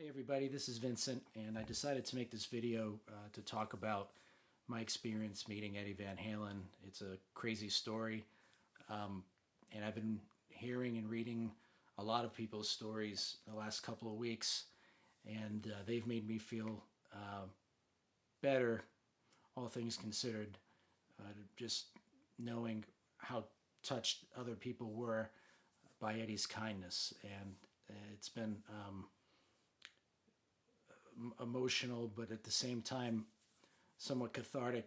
Hey everybody, this is Vincent, and I decided to make this video to talk about my experience meeting Eddie Van Halen. It's a crazy story, and I've been hearing and reading a lot of people's stories the last couple of weeks, and they've made me feel better, all things considered, just knowing how touched other people were by Eddie's kindness. And it's been emotional, but at the same time, somewhat cathartic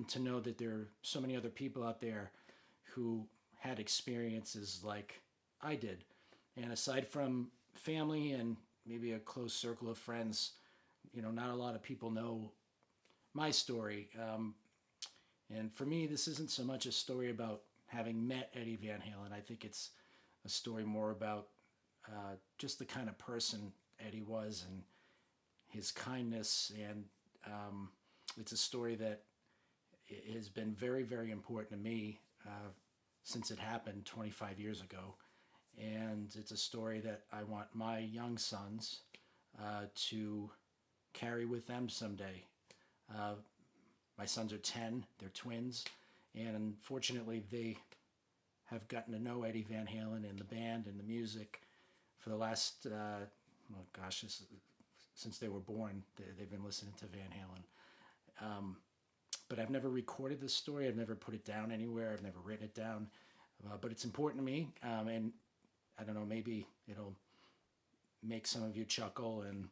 to know that there are so many other people out there who had experiences like I did. And aside from family and maybe a close circle of friends, not a lot of people know my story. And for me, this isn't so much a story about having met Eddie Van Halen. I think it's a story more about just the kind of person Eddie was and his kindness. And it's a story that has been very, very important to me since it happened 25 years ago. And it's a story that I want my young sons to carry with them someday. My sons are 10, they're twins, and unfortunately they have gotten to know Eddie Van Halen and the band and the music for the last, since they were born. They've been listening to Van Halen. But I've never recorded this story, I've never put it down anywhere, I've never written it down, but it's important to me, and I don't know, maybe it'll make some of you chuckle, and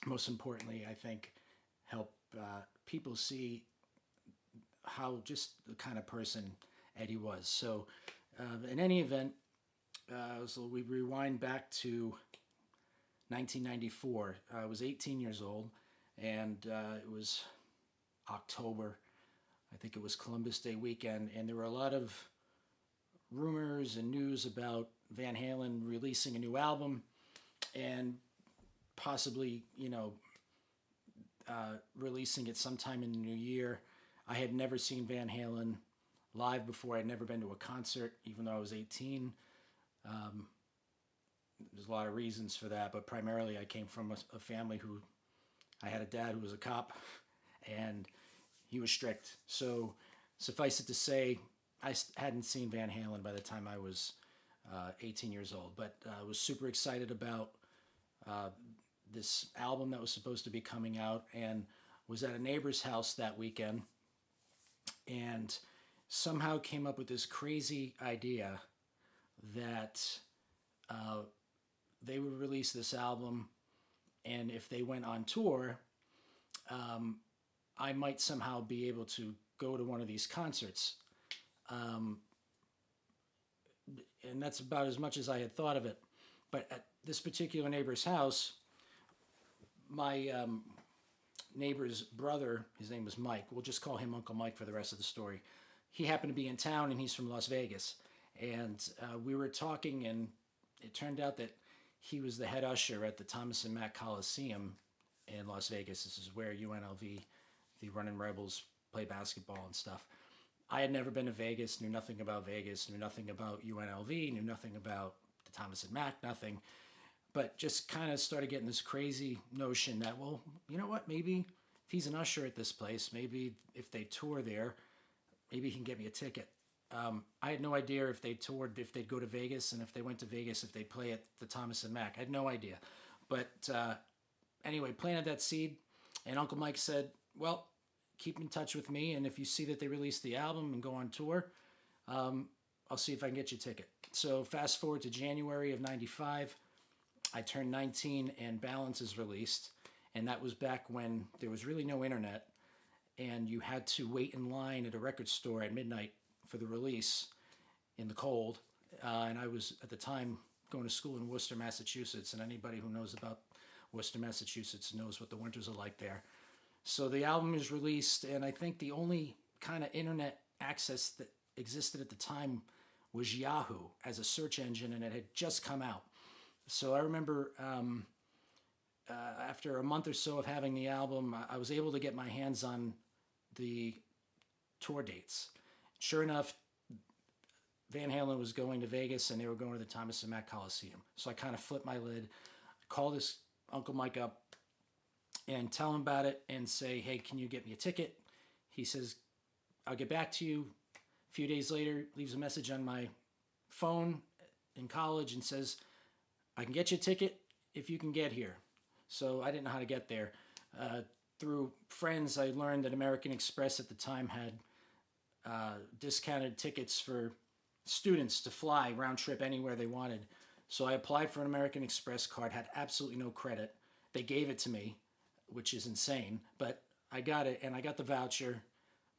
most importantly, I think, help people see how just the kind of person Eddie was. So, in any event, so we rewind back to 1994. I was 18 years old, and it was October. I think it was Columbus Day weekend, and there were a lot of rumors and news about Van Halen releasing a new album and possibly, releasing it sometime in the new year. I had never seen Van Halen live before. I'd never been to a concert, even though I was 18. There's a lot of reasons for that, but primarily I came from a family who, I had a dad who was a cop, and he was strict. So suffice it to say, I hadn't seen Van Halen by the time I was 18 years old, but I was super excited about this album that was supposed to be coming out, and was at a neighbor's house that weekend, and somehow came up with this crazy idea that they would release this album, and if they went on tour, I might somehow be able to go to one of these concerts. And that's about as much as I had thought of it. But at this particular neighbor's house, my neighbor's brother, his name was Mike, we'll just call him Uncle Mike for the rest of the story. He happened to be in town, and he's from Las Vegas. And we were talking, and it turned out that he was the head usher at the Thomas and Mack Coliseum in Las Vegas. This is where UNLV, the Running Rebels, play basketball and stuff. I had never been to Vegas, knew nothing about Vegas, knew nothing about UNLV, knew nothing about the Thomas and Mack, nothing. But just kind of started getting this crazy notion that, well, you know what, maybe if he's an usher at this place, maybe if they tour there, maybe he can get me a ticket. I had no idea if they toured, if they'd go to Vegas, and if they went to Vegas, if they'd play at the Thomas and Mack. I had no idea. But anyway, planted that seed, and Uncle Mike said, well, keep in touch with me, and if you see that they release the album and go on tour, I'll see if I can get you a ticket. So fast forward to January of 95, I turned 19 and Balance is released, and that was back when there was really no internet, and you had to wait in line at a record store at midnight for the release in the cold. And I was, at the time, going to school in Worcester, Massachusetts, and anybody who knows about Worcester, Massachusetts knows what the winters are like there. So the album is released, and I think the only kind of internet access that existed at the time was Yahoo as a search engine, and it had just come out. So I remember after a month or so of having the album, I was able to get my hands on the tour dates. Sure enough, Van Halen was going to Vegas, and they were going to the Thomas and Mack Coliseum. So I kind of flipped my lid, called this Uncle Mike up and tell him about it and say, hey, can you get me a ticket? He says, I'll get back to you. A few days later, leaves a message on my phone in college and says, I can get you a ticket if you can get here. So I didn't know how to get there. Through friends, I learned that American Express at the time had discounted tickets for students to fly round trip anywhere they wanted. So I applied for an American Express card, had absolutely no credit. They gave it to me, which is insane, but I got it, and I got the voucher,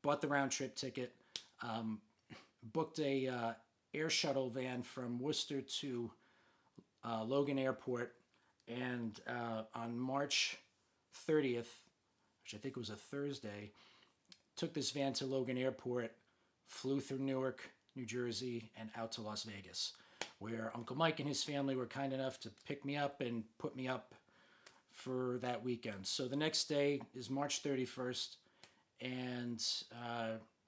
bought the round trip ticket, booked a air shuttle van from Worcester to Logan Airport, and on March 30th, which I think was a Thursday, took this van to Logan Airport, flew through Newark, New Jersey, and out to Las Vegas, where Uncle Mike and his family were kind enough to pick me up and put me up for that weekend. So the next day is March 31st, and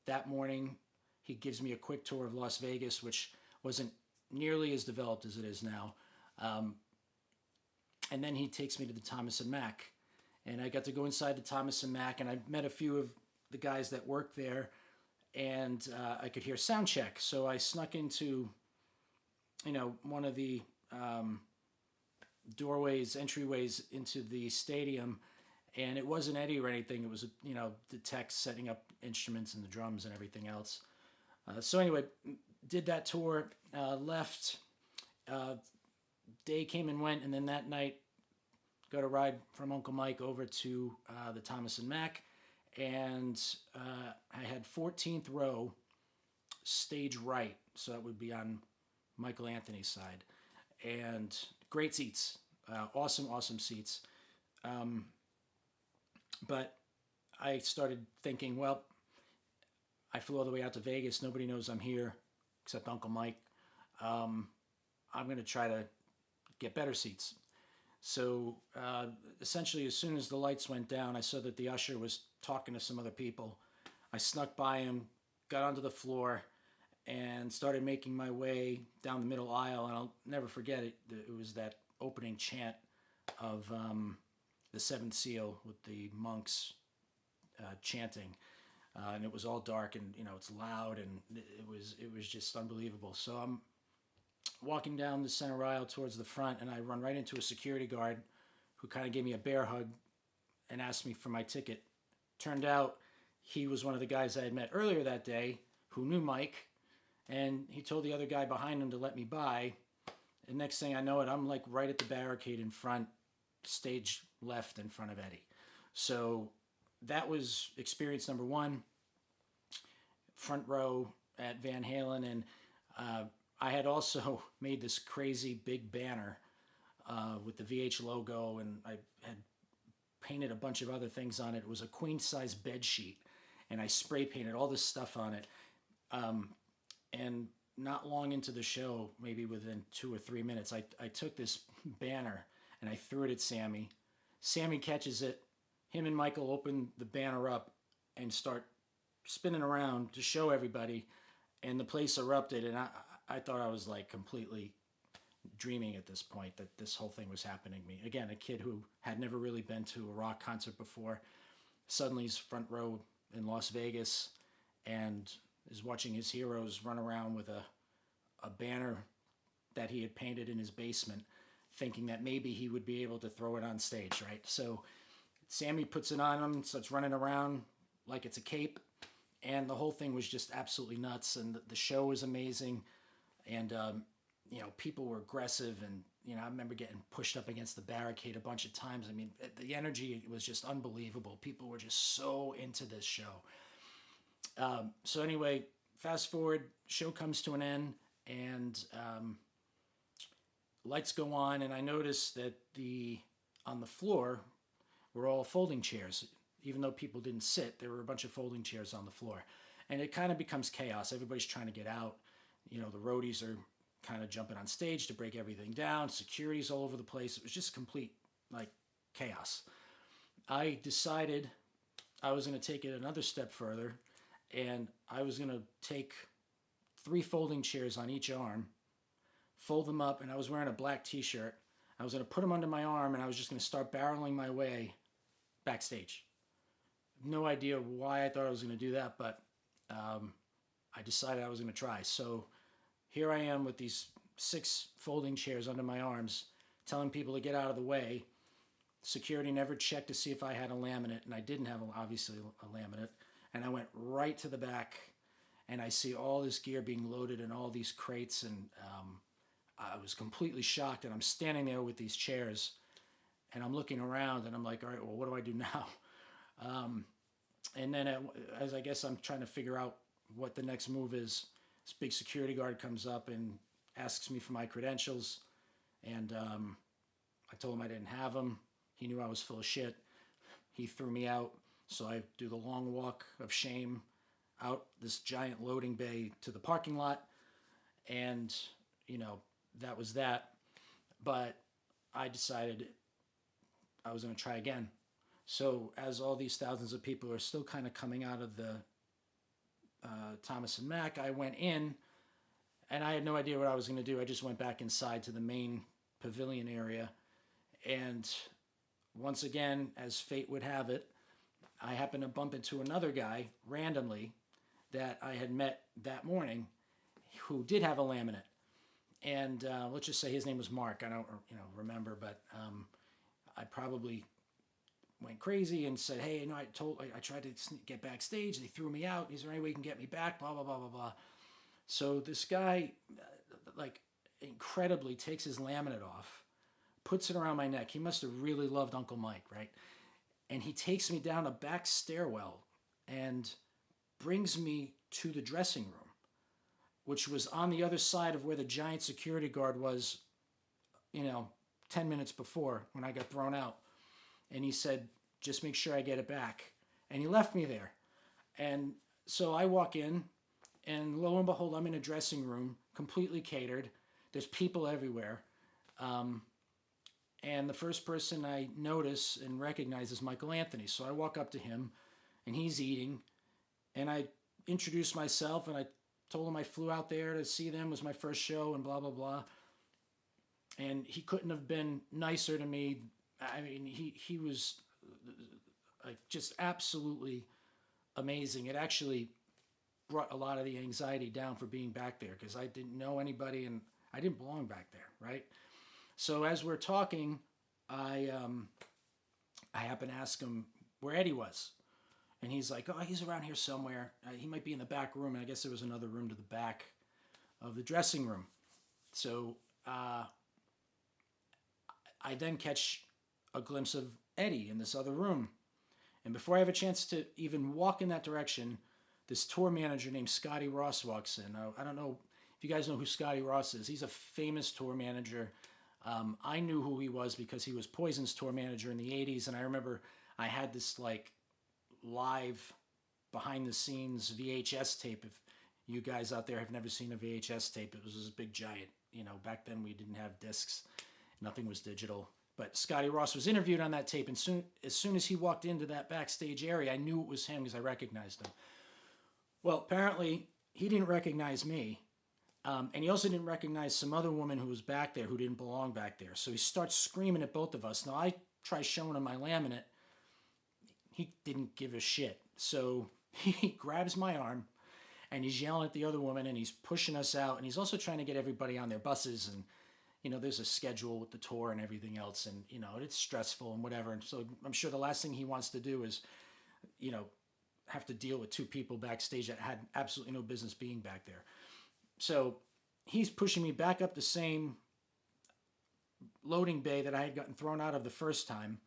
that morning he gives me a quick tour of Las Vegas, which wasn't nearly as developed as it is now. And then he takes me to the Thomas and Mack, and I got to go inside the Thomas and Mack, and I met a few of the guys that worked there, and I could hear sound check. So I snuck into, one of the entryways into the stadium, and it wasn't Eddie or anything. It was, the techs setting up instruments and the drums and everything else. So anyway, did that tour, left. Day came and went, and then that night got a ride from Uncle Mike over to the Thomas and Mack, and I had 14th row stage right, so that would be on Michael Anthony's side, and great seats, awesome seats. But I started thinking, well, I flew all the way out to Vegas. Nobody knows I'm here except Uncle Mike. I'm going to try to get better seats. So essentially, as soon as the lights went down, I saw that the usher was talking to some other people. I snuck by him, got onto the floor, and started making my way down the middle aisle. And I'll never forget it. It was that opening chant of the Seventh Seal with the monks chanting. And it was all dark, and it's loud, and it was just unbelievable. So I'm walking down the center aisle towards the front, and I run right into a security guard who kind of gave me a bear hug and asked me for my ticket. Turned out he was one of the guys I had met earlier that day who knew Mike, and he told the other guy behind him to let me by. And next thing I know it, I'm like right at the barricade in front, stage left in front of Eddie. So that was experience number one, front row at Van Halen. And I had also made this crazy big banner with the VH logo, and I had painted a bunch of other things on it. It was a queen-size bed sheet, and I spray painted all this stuff on it. And not long into the show, maybe within 2 or 3 minutes, I took this banner and I threw it at Sammy. Sammy catches it. Him and Michael open the banner up and start spinning around to show everybody, and the place erupted. And I thought I was like completely dreaming at this point that this whole thing was happening to me. Again, a kid who had never really been to a rock concert before, suddenly he's front row in Las Vegas and is watching his heroes run around with a banner that he had painted in his basement, thinking that maybe he would be able to throw it on stage, right? So Sammy puts it on him, starts running around like it's a cape, and the whole thing was just absolutely nuts, and the show was amazing, and people were aggressive, and I remember getting pushed up against the barricade a bunch of times. I mean, the energy was just unbelievable. People were just so into this show. So anyway, fast forward, show comes to an end, and lights go on, and I noticed that on the floor were all folding chairs. Even though people didn't sit, there were a bunch of folding chairs on the floor. And it kind of becomes chaos. Everybody's trying to get out. The roadies are kind of jumping on stage to break everything down. Security's all over the place. It was just complete, chaos. I decided I was going to take it another step further, and I was going to take 3 folding chairs on each arm, fold them up, and I was wearing a black t-shirt. I was going to put them under my arm, and I was just going to start barreling my way backstage. No idea why I thought I was going to do that, but I decided I was going to try. So here I am with these 6 folding chairs under my arms, telling people to get out of the way. Security never checked to see if I had a laminate, and I didn't have, obviously, a laminate. And I went right to the back, and I see all this gear being loaded in all these crates, and I was completely shocked. And I'm standing there with these chairs, and I'm looking around, and I'm like, all right, well, what do I do now? And then as I guess I'm trying to figure out what the next move is, this big security guard comes up and asks me for my credentials, and I told him I didn't have them. He knew I was full of shit. He threw me out, so I do the long walk of shame out this giant loading bay to the parking lot, and, that was that. But I decided I was going to try again. So as all these thousands of people are still kind of coming out of the Thomas and Mack, I went in, and I had no idea what I was going to do. I just went back inside to the main pavilion area, and once again, as fate would have it, I happened to bump into another guy randomly that I had met that morning who did have a laminate. And let's just say his name was Mark. I don't remember, but I probably went crazy and said, hey, I tried to get backstage. They threw me out. Is there any way you can get me back? Blah, blah, blah, blah, blah. So this guy, incredibly takes his laminate off, puts it around my neck. He must have really loved Uncle Mike, right? And he takes me down a back stairwell and brings me to the dressing room, which was on the other side of where the giant security guard was, 10 minutes before when I got thrown out. And he said, just make sure I get it back. And he left me there. And so I walk in, and lo and behold, I'm in a dressing room, completely catered. There's people everywhere. And the first person I notice and recognize is Michael Anthony. So I walk up to him, and he's eating. And I introduced myself, and I told him I flew out there to see them. It was my first show, and blah, blah, blah. And he couldn't have been nicer to me. I mean, he was just absolutely amazing. It actually brought a lot of the anxiety down for being back there, because I didn't know anybody, and I didn't belong back there, right? So as we're talking, I happen to ask him where Eddie was. And he's like, oh, he's around here somewhere. He might be in the back room. And I guess there was another room to the back of the dressing room. So I then catch a glimpse of Eddie in this other room. And before I have a chance to even walk in that direction, this tour manager named Scotty Ross walks in. I don't know if you guys know who Scotty Ross is. He's a famous tour manager. I knew who he was because he was Poison's tour manager in the 80s. And I remember I had this live behind the scenes VHS tape. If you guys out there have never seen a VHS tape, it was this big giant, back then we didn't have discs. Nothing was digital. But Scotty Ross was interviewed on that tape, and as soon as he walked into that backstage area, I knew it was him because I recognized him. Well, apparently he didn't recognize me, and he also didn't recognize some other woman who was back there who didn't belong back there. So he starts screaming at both of us. Now, I try showing him my laminate. He didn't give a shit. So he grabs my arm, and he's yelling at the other woman, and he's pushing us out, and he's also trying to get everybody on their buses, and there's a schedule with the tour and everything else, and it's stressful and whatever. And so I'm sure the last thing he wants to do is have to deal with 2 people backstage that had absolutely no business being back there. So he's pushing me back up the same loading bay that I had gotten thrown out of the first time,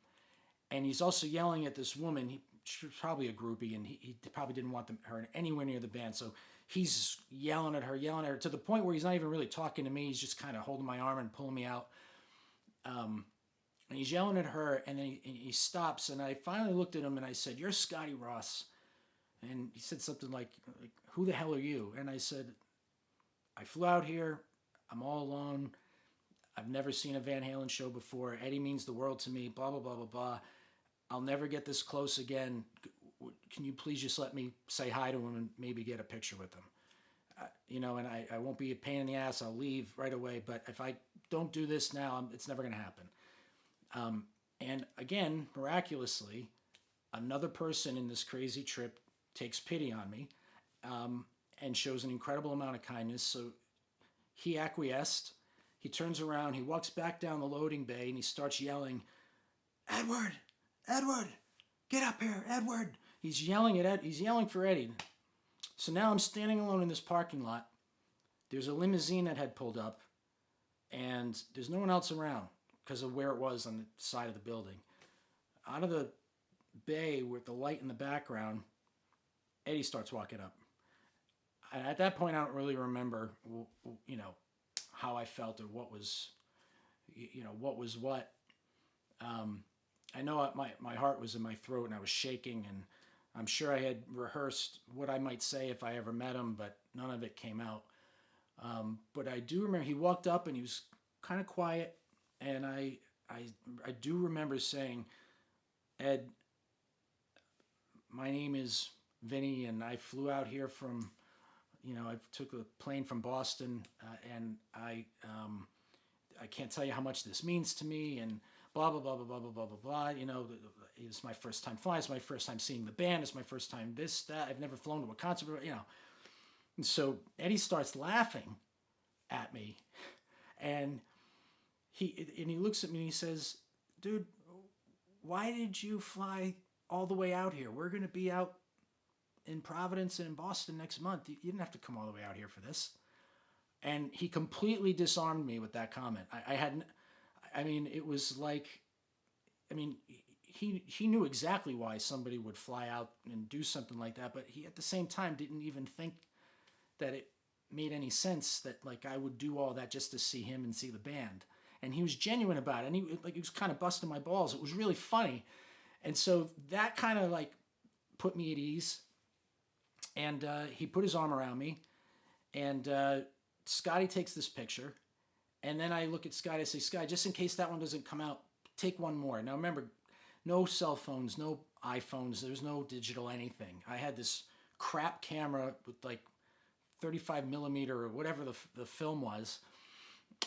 and he's also yelling at this woman. She was probably a groupie, and he probably didn't want her anywhere near the band. So he's yelling at her to the point where he's not even really talking to me. He's just kind of holding my arm and pulling me out. And he's yelling at her, and then he stops. And I finally looked at him, and I said, "You're Scotty Ross." And he said something like, "Who the hell are you?" And I said, "I flew out here. I'm all alone. I've never seen a Van Halen show before. Eddie means the world to me, blah, blah, blah, blah, blah. I'll never get this close again. Can you please just let me say hi to him and maybe get a picture with him? And I won't be a pain in the ass. I'll leave right away. But if I don't do this now. It's never going to happen. And again, miraculously, another person in this crazy trip takes pity on me, and shows an incredible amount of kindness. So he acquiesced. He turns around, he walks back down the loading bay, and he starts yelling, "Edward, Edward, get up here, Edward." He's yelling at Ed. He's yelling for Eddie. So now I'm standing alone in this parking lot. There's a limousine that had pulled up, and there's no one else around because of where it was on the side of the building. Out of the bay with the light in the background, Eddie starts walking up. And at that point, I don't really remember, how I felt or what was what. I know my heart was in my throat and I was shaking, and I'm sure I had rehearsed what I might say if I ever met him, but none of it came out. But I do remember he walked up and he was kind of quiet, and I do remember saying, "Ed, my name is Vinny, and I flew out here from, I took a plane from Boston, and I can't tell you how much this means to me, and blah, blah, blah, blah, blah, blah, blah, blah, blah. It's my first time flying. It's my first time seeing the band. It's my first time this, that. I've never flown to a concert, And so Eddie starts laughing at me, and he looks at me and he says, "Dude, why did you fly all the way out here? We're going to be out in Providence and in Boston next month. You didn't have to come all the way out here for this." And he completely disarmed me with that comment. It was like, he knew exactly why somebody would fly out and do something like that, but he at the same time didn't even think that it made any sense that like I would do all that just to see him and see the band. And he was genuine about it. And he was kind of busting my balls. It was really funny. And so that kind of like put me at ease. And he put his arm around me, and Scotty takes this picture. And then I look at Scotty, I say, "Scotty, just in case that one doesn't come out, take one more." Now remember, no cell phones, no iPhones, there's no digital anything. I had this crap camera with like 35 millimeter or whatever the film was.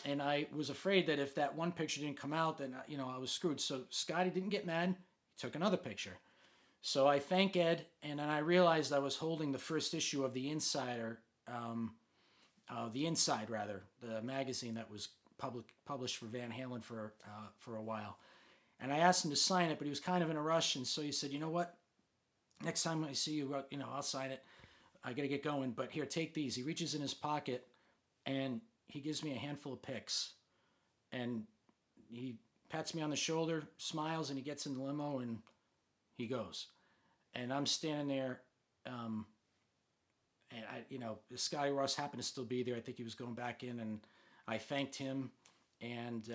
And I was afraid that if that one picture didn't come out, then I was screwed. So Scotty didn't get mad. He took another picture. So I thank Ed, and then I realized I was holding the first issue of the Insider, the Inside rather, the magazine that was published for Van Halen for a while. And I asked him to sign it, but he was kind of in a rush, and so he said, "You know what? Next time I see you, I'll sign it. I got to get going, but here, take these." He reaches in his pocket, and he gives me a handful of pics, and he pats me on the shoulder, smiles, and he gets in the limo, and he goes. And I'm standing there, and Scotty Ross happened to still be there. I think he was going back in, and I thanked him, and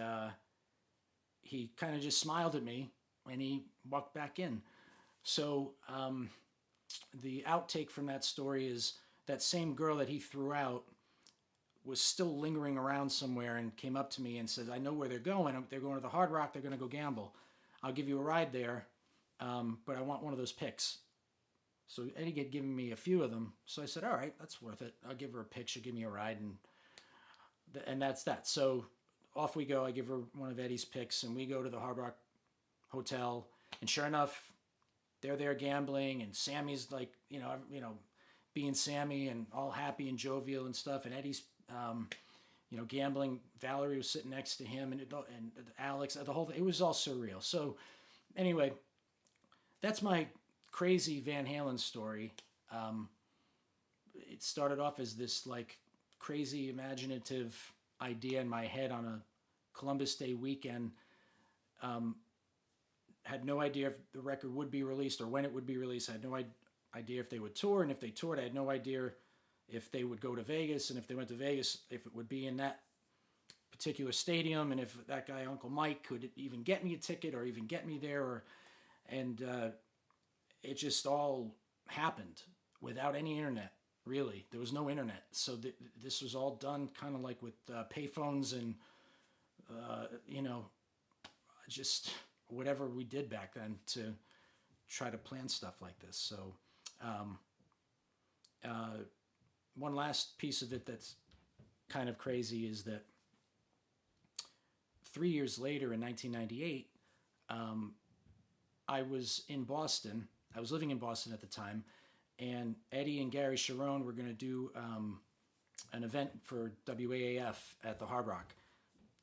he kind of just smiled at me, and he walked back in. So the outtake from that story is that same girl that he threw out was still lingering around somewhere and came up to me and said, "I know where they're going. They're going to the Hard Rock. They're going to go gamble. I'll give you a ride there, but I want one of those pics." So Eddie had given me a few of them. So I said, "All right, that's worth it. I'll give her a pic. She'll give me a ride." And that's that. So off we go. I give her one of Eddie's pics, and we go to the Hard Rock Hotel. And sure enough, they're there gambling, and Sammy's like, being Sammy and all happy and jovial and stuff. And Eddie's, gambling. Valerie was sitting next to him, and Alex, the whole thing. It was all surreal. So anyway, that's my crazy Van Halen story. It started off as this like crazy imaginative idea in my head on a Columbus Day weekend. Had no idea if the record would be released or when it would be released. I had no idea if they would tour, and if they toured, I had no idea if they would go to Vegas, and if they went to Vegas, if it would be in that particular stadium, and if that guy, Uncle Mike, could even get me a ticket or even get me there. And it just all happened without any internet, really. There was no internet. So this was all done kind of like with payphones and, just whatever we did back then to try to plan stuff like this. So one last piece of it that's kind of crazy is that 3 years later in 1998, I was in Boston. I was living in Boston at the time, and Eddie and Gary Sharon were going to do an event for WAAF at the Hard Rock.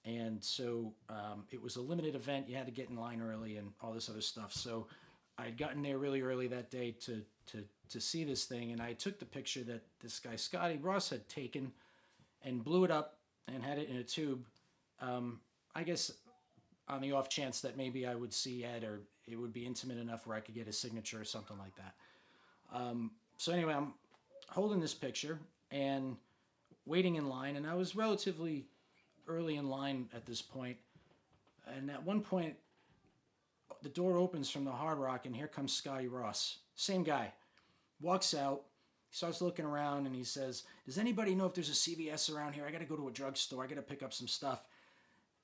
And so it was a limited event. You had to get in line early and all this other stuff. So I had gotten there really early that day to see this thing, and I took the picture that this guy Scotty Ross had taken and blew it up and had it in a tube. I guess on the off chance that maybe I would see Ed, or it would be intimate enough where I could get his signature or something like that. So anyway, I'm holding this picture and waiting in line, and I was relatively early in line at this point. And at one point, the door opens from the Hard Rock, and here comes Scotty Ross. Same guy. Walks out, starts looking around, and he says, "Does anybody know if there's a CVS around here? I got to go to a drugstore. I got to pick up some stuff."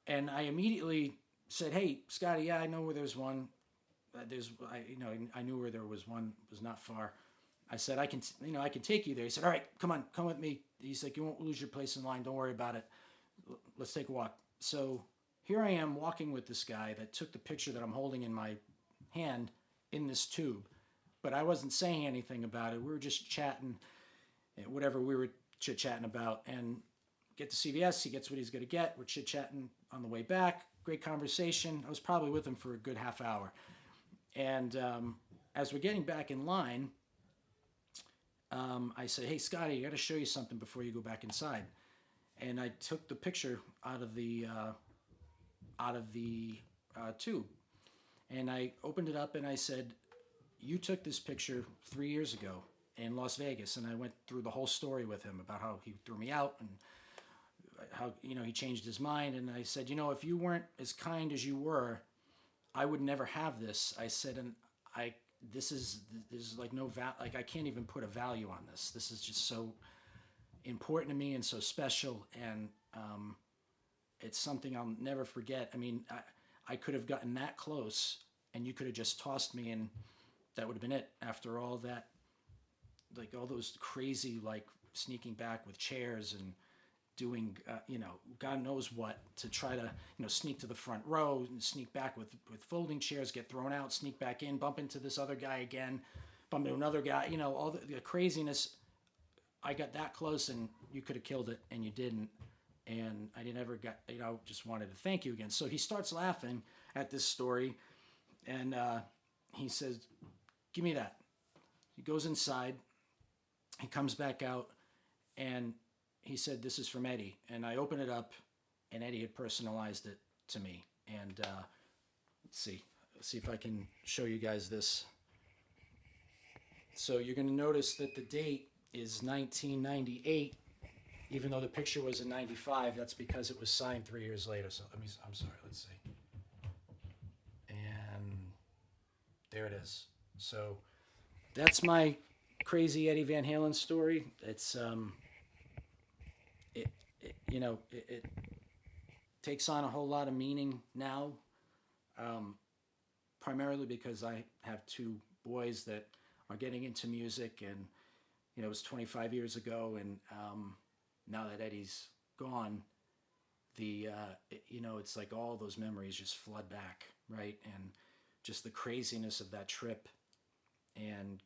And I immediately said, "Hey, Scotty, yeah, I know where there's one. I knew where there was one. It was not far." I said, I can take you there." He said, "All right, come with me." He's like, "You won't lose your place in line. Don't worry about it. Let's take a walk." So here I am walking with this guy that took the picture that I'm holding in my hand in this tube. But I wasn't saying anything about it. We were just chatting, whatever we were chit-chatting about. And get to CVS, he gets what he's going to get. We're chit-chatting on the way back. Great conversation. I was probably with him for a good half hour. And as we're getting back in line, I said, "Hey, Scotty, I got to show you something before you go back inside." And I took the picture out of the tube, and I opened it up, and I said, "You took this picture 3 years ago in Las Vegas." And I went through the whole story with him about how he threw me out and how he changed his mind. And I said, "If you weren't as kind as you were, I would never have this." I said, "And this is like no like I can't even put a value on this. This is just so important to me and so special, and it's something I'll never forget." I mean, I could have gotten that close, and you could have just tossed me, and that would have been it. After all that, like all those crazy, like sneaking back with chairs and doing, God knows what to try to, sneak to the front row and sneak back with folding chairs, get thrown out, sneak back in, bump into this other guy again, bump into another guy, all the craziness. I got that close, and you could have killed it, and you didn't. And I never got, just wanted to thank you again. So he starts laughing at this story, and he says, "Give me that." He goes inside, he comes back out, and he said, "This is from Eddie." And I open it up, and Eddie had personalized it to me. And let's see if I can show you guys this. So you're going to notice that the date is 1998, even though the picture was in 95. That's because it was signed 3 years later. So I'm sorry, let's see. And there it is. So that's my crazy Eddie Van Halen story. It's it takes on a whole lot of meaning now, primarily because I have two boys that are getting into music, and it was 25 years ago, and now that Eddie's gone, it's like all those memories just flood back, right? And just the craziness of that trip, and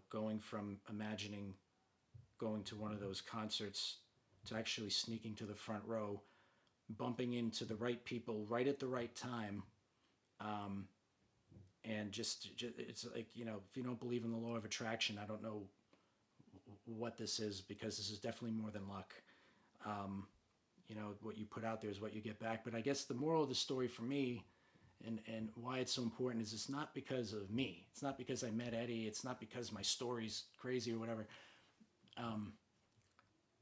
going from imagining going to one of those concerts to actually sneaking to the front row, bumping into the right people right at the right time, and just it's like, if you don't believe in the law of attraction, I don't know what this is, because this is definitely more than luck. What you put out there is what you get back. But I guess the moral of the story for me, and why it's so important, is it's not because of me. It's not because I met Eddie. It's not because my story's crazy or whatever.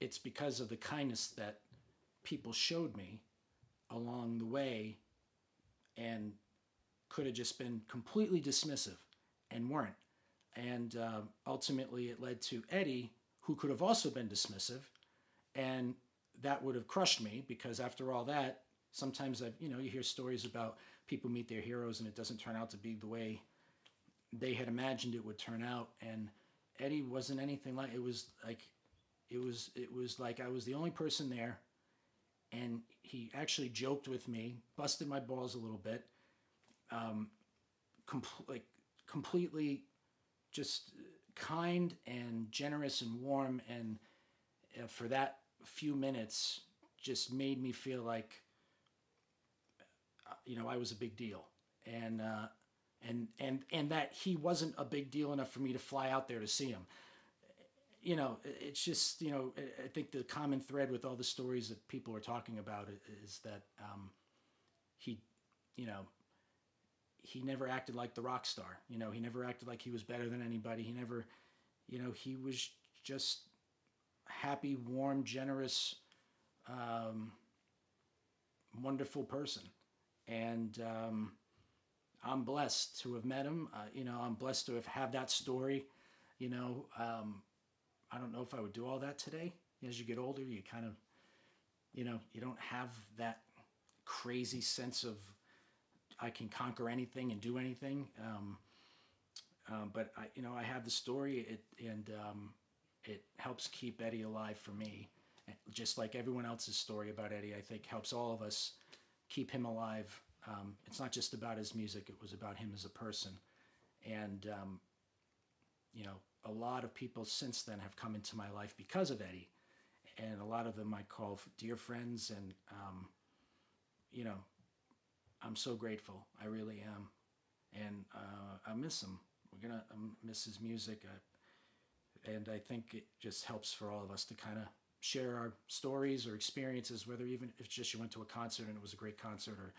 It's because of the kindness that people showed me along the way, and could have just been completely dismissive and weren't. And ultimately it led to Eddie, who could have also been dismissive, and that would have crushed me, because after all that, sometimes you hear stories about people meet their heroes and it doesn't turn out to be the way they had imagined it would turn out. And Eddie wasn't anything like it. Was like I was the only person there, and he actually joked with me, busted my balls a little bit, completely just kind and generous and warm, and for that few minutes just made me feel like I was a big deal, and that he wasn't a big deal enough for me to fly out there to see him. It's just, I think the common thread with all the stories that people are talking about is that he, he never acted like the rock star. He never acted like he was better than anybody. He never, he was just happy, warm, generous, wonderful person. And I'm blessed to have met him. I'm blessed to have that story. I don't know if I would do all that today. As you get older, you kind of, you don't have that crazy sense of I can conquer anything and do anything. But I have the story, and it helps keep Eddie alive for me. Just like everyone else's story about Eddie, I think helps all of us keep him alive. It's not just about his music; it was about him as a person. And a lot of people since then have come into my life because of Eddie, and a lot of them I call dear friends, and I'm so grateful. I really am, and I miss him. I miss his music, and I think it just helps for all of us to kind of share our stories or experiences, whether even if it's just you went to a concert and it was a great concert, or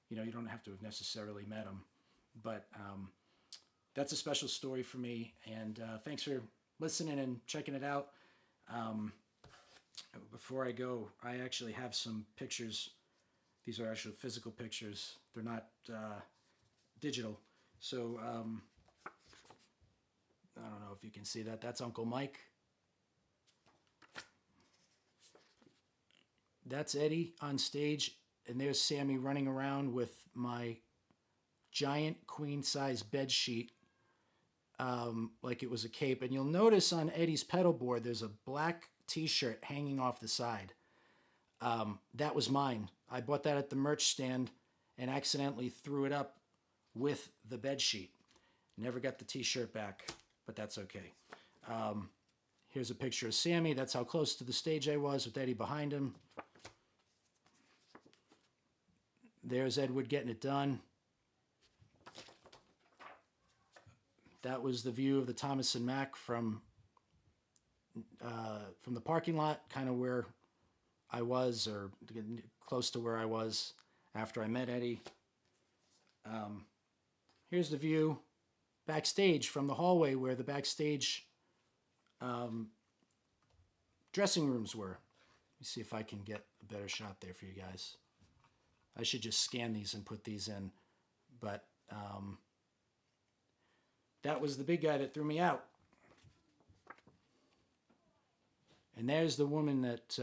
you don't have to have necessarily met him, but that's a special story for me, and thanks for listening and checking it out. Before I go, I actually have some pictures. These are actual physical pictures. They're not digital. So I don't know if you can see that. That's Uncle Mike. That's Eddie on stage, and there's Sammy running around with my giant queen-size bed sheet, like it was a cape. And you'll notice on Eddie's pedal board, there's a black t-shirt hanging off the side. That was mine. I bought that at the merch stand and accidentally threw it up with the bed sheet. Never got the t-shirt back, but that's okay. Here's a picture of Sammy. That's how close to the stage I was with Eddie behind him. There's Edward getting it done. That was the view of the Thomas and Mack from the parking lot, kind of where I was, or close to where I was after I met Eddie. Here's the view backstage from the hallway where the backstage dressing rooms were. Let me see if I can get a better shot there for you guys. I should just scan these and put these in, but that was the big guy that threw me out. And there's the woman that,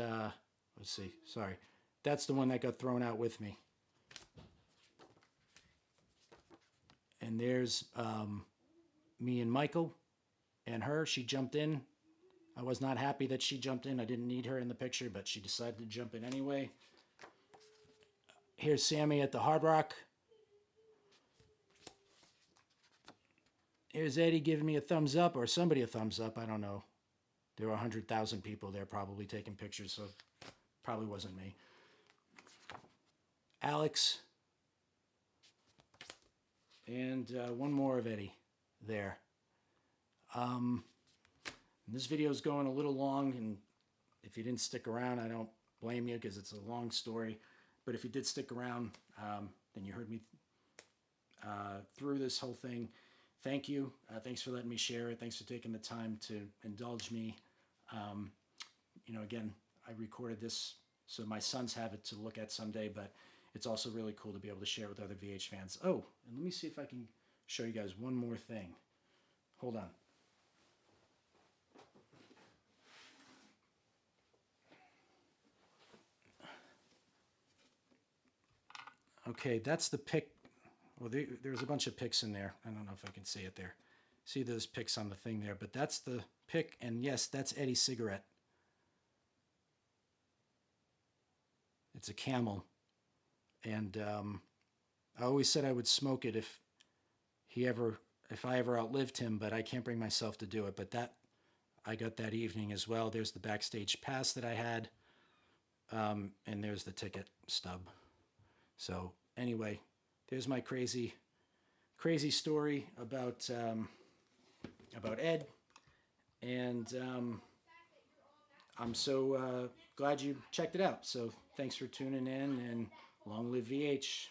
let's see, sorry. That's the one that got thrown out with me. And there's me and Michael and her. She jumped in. I was not happy that she jumped in. I didn't need her in the picture, but she decided to jump in anyway. Here's Sammy at the Hard Rock. Here's Eddie giving me a thumbs up, or somebody a thumbs up. I don't know. There were 100,000 people there probably taking pictures, so probably wasn't me. Alex. And one more of Eddie there. This video is going a little long, and if you didn't stick around, I don't blame you because it's a long story. But if you did stick around, then you heard me through this whole thing. Thank you. Thanks for letting me share it. Thanks for taking the time to indulge me. Again, I recorded this so my sons have it to look at someday, but it's also really cool to be able to share with other VH fans. Oh, and let me see if I can show you guys one more thing. Hold on. Okay, that's the pic. Well, there's a bunch of pics in there. I don't know if I can see it there. See those pics on the thing there, but that's the pic, and yes, that's Eddie's cigarette. It's a Camel, and I always said I would smoke it if I ever outlived him, but I can't bring myself to do it. But that I got that evening as well. There's the backstage pass that I had, and there's the ticket stub. So anyway, there's my crazy story about Ed, and I'm so glad you checked it out. So thanks for tuning in, and long live VH.